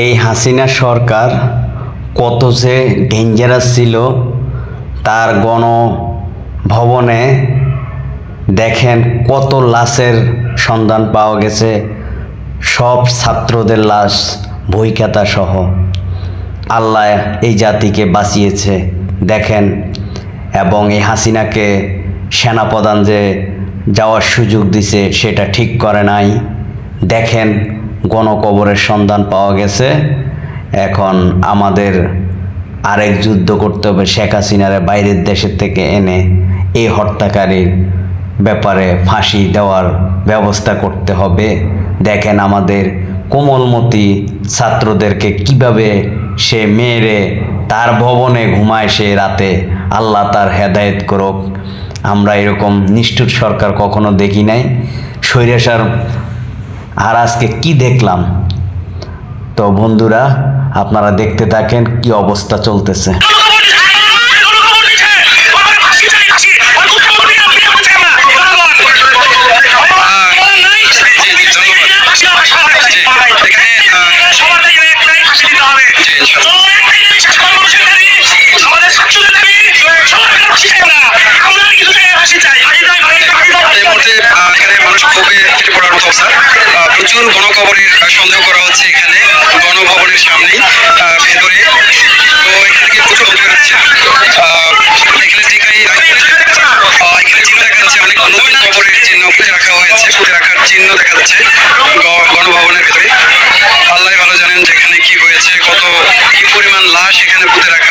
এই হাসিনা সরকার কত যে ডেঞ্জারাস ছিল তার গণভবনে দেখেন কত লাশের সন্ধান পাওয়া গেছে, সব ছাত্রদের লাশ, বই খাতা সহ। আল্লাহ এই জাতিকে বাঁচিয়েছে দেখেন। এবং এই হাসিনাকে সেনাপ্রধান যে যাওয়ার সুযোগ দিছে সেটা ঠিক করে নাই দেখেন। গণকবরের সন্ধান পাওয়া গেছে। এখন আমাদের আরেক যুদ্ধ করতে হবে, শেখ হাসিনারে বাইরের দেশের থেকে এনে এই হত্যাকারীর ব্যাপারে ফাঁসি দেওয়ার ব্যবস্থা করতে হবে। দেখেন আমাদের কোমলমতি ছাত্রদেরকে কিভাবে সে মেরে তার ভবনে ঘুমায় সে রাতে। আল্লাহ তার হেদায়েত করুক। আমরা এরকম নিষ্ঠুর সরকার কখনো দেখি নাই। স্বৈরাচার আর আজকে কি দেখলাম। তো বন্ধুরা, আপনারা দেখতে থাকেন কি অবস্থা চলতেছে। প্রচুর গণকবরের সন্দেহ করা হচ্ছে এখানে গণভবনের সামনেই ভেতরে। তো এখান থেকে প্রচুর লোক বেরোচ্ছে। এখানে টিকাই এখানে চিহ্ন দেখা যাচ্ছে, অনেক নতুন কবরের চিহ্ন পুঁতে রাখা হয়েছে, পুঁতে রাখার চিহ্ন দেখা যাচ্ছে গণভবনের ভেতরে। আল্লাহ ভালো জানেন যেখানে কি হয়েছে, কত কি পরিমাণ লাশ এখানে পুঁতে রাখা